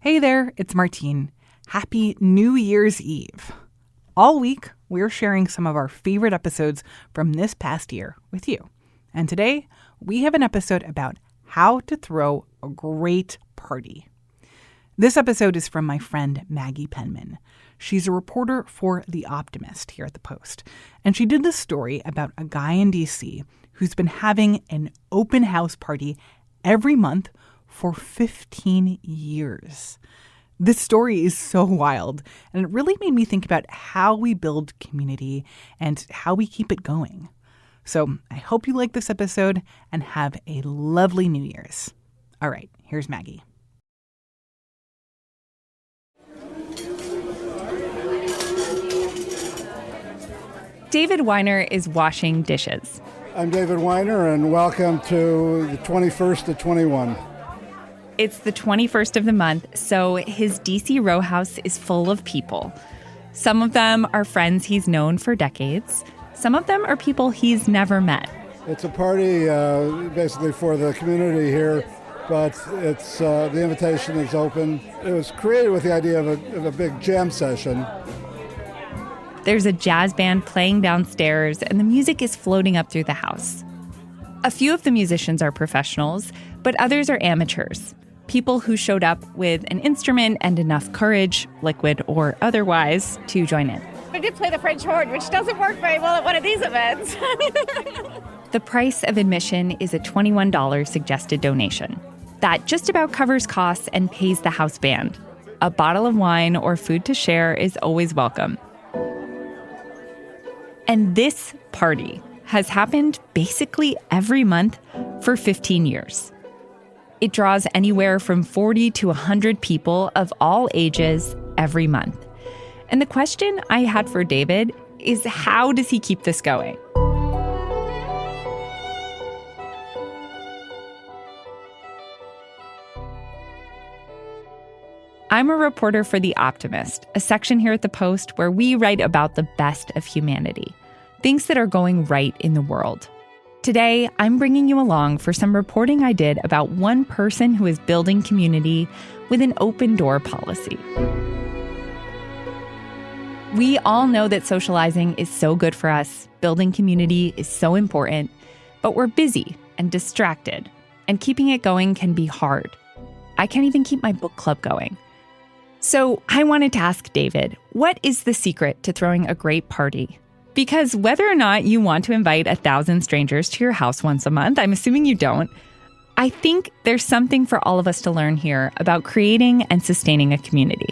Hey there, it's Martine. Happy New Year's Eve. All week, we're sharing some of our favorite episodes from this past year with you. And today, we have an episode about how to throw a great party. This episode is from my friend Maggie Penman. She's a reporter for The Optimist here at the Post. And she did this story about a guy in D.C. who's been having an open house party every month for 15 years. This story is so wild, and it really made me think about how we build community and how we keep it going. So I hope you like this episode and have a lovely New Year's. All right, here's Maggie. David Weiner is washing dishes. I'm David Weiner, and welcome to the 21st to 21. It's the 21st of the month, so his DC rowhouse is full of people. Some of them are friends he's known for decades. Some of them are people he's never met. It's a party basically for the community here, but it's the invitation is open. It was created with the idea of a big jam session. There's a jazz band playing downstairs, and the music is floating up through the house. A few of the musicians are professionals, but others are amateurs. People who showed up with an instrument and enough courage, liquid or otherwise, to join in. I did play the French horn, which doesn't work very well at one of these events. The price of admission is a $21 suggested donation. That just about covers costs and pays the house band. A bottle of wine or food to share is always welcome. And this party has happened basically every month for 15 years. It draws anywhere from 40 to 100 people of all ages every month. And the question I had for David is, how does he keep this going? I'm a reporter for The Optimist, a section here at the Post where we write about the best of humanity, things that are going right in the world. Today, I'm bringing you along for some reporting I did about one person who is building community with an open door policy. We all know that socializing is so good for us, building community is so important, but we're busy and distracted, and keeping it going can be hard. I can't even keep my book club going. So I wanted to ask David, what is the secret to throwing a great party? Because whether or not you want to invite 1,000 strangers to your house once a month, I'm assuming you don't, I think there's something for all of us to learn here about creating and sustaining a community.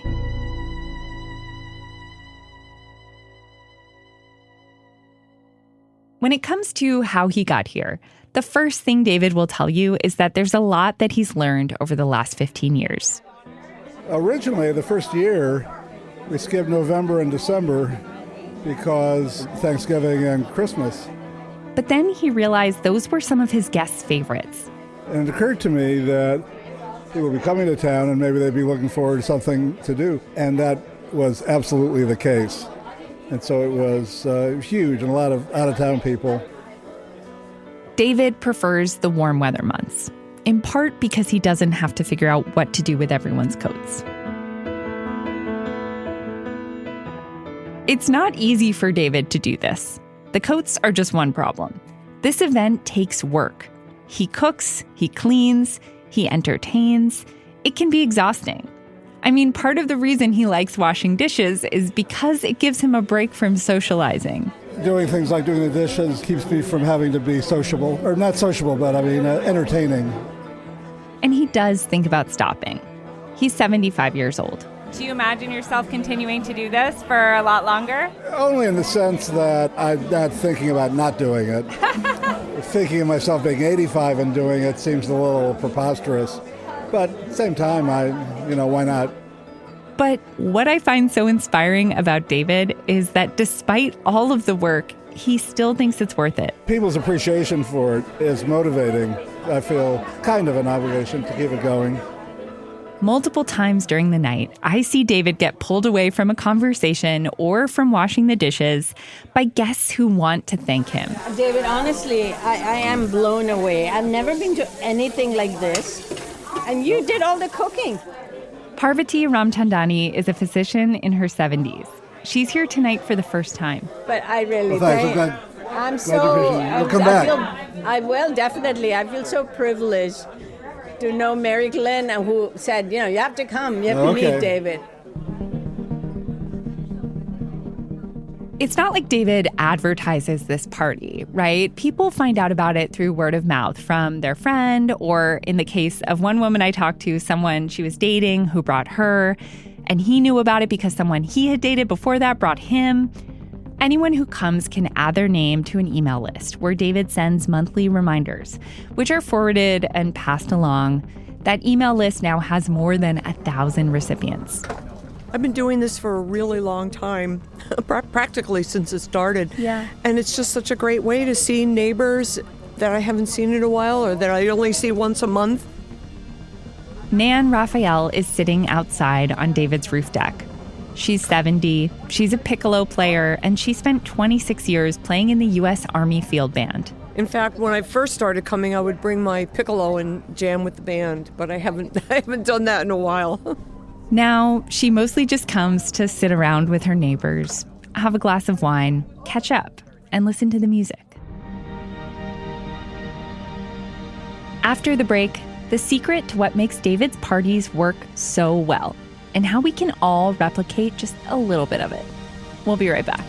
When it comes to how he got here, the first thing David will tell you is that there's a lot that he's learned over the last 15 years. Originally, the first year, we skipped November and December because Thanksgiving and Christmas. But then he realized those were some of his guests' favorites. And it occurred to me that people would be coming to town and maybe they'd be looking forward to something to do. And that was absolutely the case. And so it was huge, and a lot of out-of-town people. David prefers the warm weather months, in part because he doesn't have to figure out what to do with everyone's coats. It's not easy for David to do this. The coats are just one problem. This event takes work. He cooks, he cleans, he entertains. It can be exhausting. I mean, part of the reason he likes washing dishes is because it gives him a break from socializing. Doing things like doing the dishes keeps me from having to be sociable, or not sociable, but entertaining. And he does think about stopping. He's 75 years old. Do you imagine yourself continuing to do this for a lot longer? Only in the sense that I'm not thinking about not doing it. Thinking of myself being 85 and doing it seems a little preposterous. But at the same time, why not? But what I find so inspiring about David is that despite all of the work, he still thinks it's worth it. People's appreciation for it is motivating. I feel kind of an obligation to keep it going. Multiple times during the night, I see David get pulled away from a conversation or from washing the dishes by guests who want to thank him. David, honestly, I am blown away. I've never been to anything like this. And you did all the cooking. Parvati Ramchandani is a physician in her 70s. She's here tonight for the first time. But I really Thanks. I'm You'll come back. I will, definitely. I feel so privileged to know Mary Glenn, who said, you have to come. You have to meet David. It's not like David advertises this party, right? People find out about it through word of mouth from their friend, or in the case of one woman I talked to, someone she was dating who brought her, and he knew about it because someone he had dated before that brought him. Anyone who comes can add their name to an email list where David sends monthly reminders, which are forwarded and passed along. That email list now has more than 1,000 recipients. I've been doing this for a really long time, practically since it started. Yeah. And it's just such a great way to see neighbors that I haven't seen in a while or that I only see once a month. Nan Raphael is sitting outside on David's roof deck. She's 70, she's a piccolo player, and she spent 26 years playing in the U.S. Army Field Band. In fact, when I first started coming, I would bring my piccolo and jam with the band, but I haven't done that in a while. Now, she mostly just comes to sit around with her neighbors, have a glass of wine, catch up, and listen to the music. After the break, the secret to what makes David's parties work so well, and how we can all replicate just a little bit of it. We'll be right back.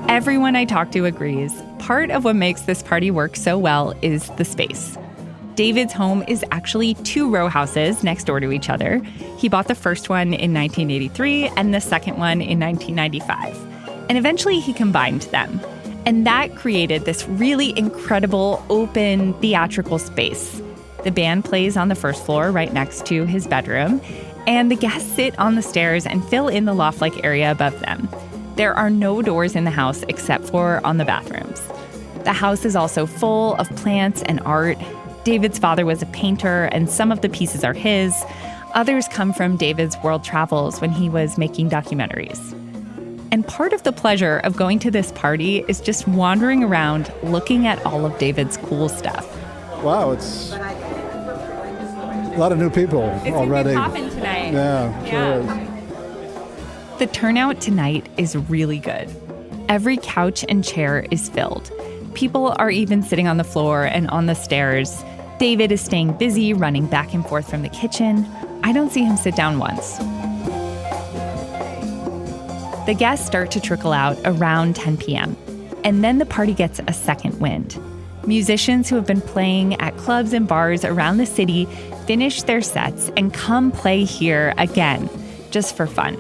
Everyone I talk to agrees, part of what makes this party work so well is the space. David's home is actually 2 row houses next door to each other. He bought the first one in 1983 and the second one in 1995. And eventually he combined them. And that created this really incredible, open, theatrical space. The band plays on the first floor right next to his bedroom, and the guests sit on the stairs and fill in the loft-like area above them. There are no doors in the house except for on the bathrooms. The house is also full of plants and art. David's father was a painter, and some of the pieces are his. Others come from David's world travels when he was making documentaries. And part of the pleasure of going to this party is just wandering around looking at all of David's cool stuff. Wow, it's a lot of new people already. It's popping tonight. Yeah, sure is. The turnout tonight is really good. Every couch and chair is filled. People are even sitting on the floor and on the stairs. David is staying busy, running back and forth from the kitchen. I don't see him sit down once. The guests start to trickle out around 10 p.m. And then the party gets a second wind. Musicians who have been playing at clubs and bars around the city finish their sets and come play here again, just for fun.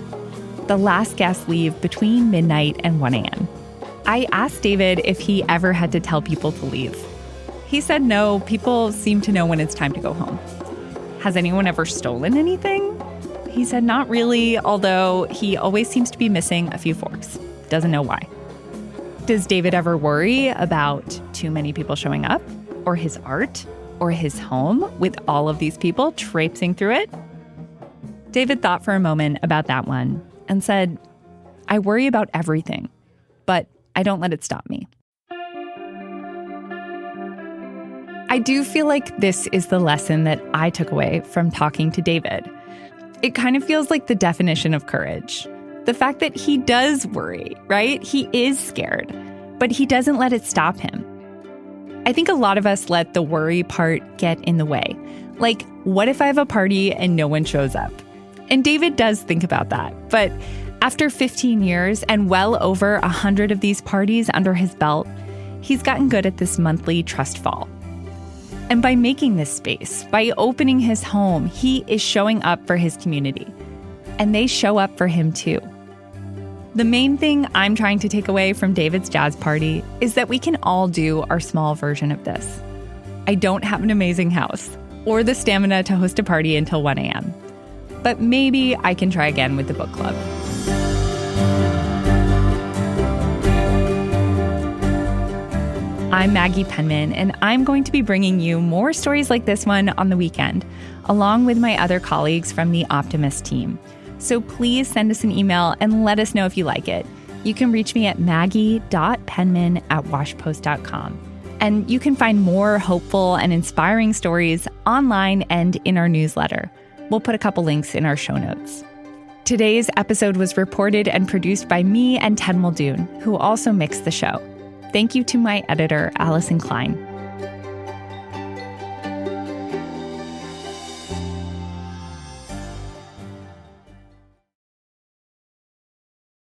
The last guests leave between midnight and 1 a.m. I asked David if he ever had to tell people to leave. He said no, people seem to know when it's time to go home. Has anyone ever stolen anything? He said not really, although he always seems to be missing a few forks. Doesn't know why. Does David ever worry about too many people showing up? Or his art? Or his home with all of these people traipsing through it? David thought for a moment about that one and said, I worry about everything, but I don't let it stop me. I do feel like this is the lesson that I took away from talking to David. It kind of feels like the definition of courage. The fact that he does worry, right? He is scared, but he doesn't let it stop him. I think a lot of us let the worry part get in the way. Like, what if I have a party and no one shows up? And David does think about that. But after 15 years and well over 100 of these parties under his belt, he's gotten good at this monthly trust fall. And by making this space, by opening his home, he is showing up for his community. And they show up for him too. The main thing I'm trying to take away from David's jazz party is that we can all do our small version of this. I don't have an amazing house or the stamina to host a party until 1 a.m. But maybe I can try again with the book club. I'm Maggie Penman, and I'm going to be bringing you more stories like this one on the weekend, along with my other colleagues from the Optimist team. So please send us an email and let us know if you like it. You can reach me at maggie.penman@washpost.com. And you can find more hopeful and inspiring stories online and in our newsletter. We'll put a couple links in our show notes. Today's episode was reported and produced by me and Ted Muldoon, who also mixed the show. Thank you to my editor, Allison Klein.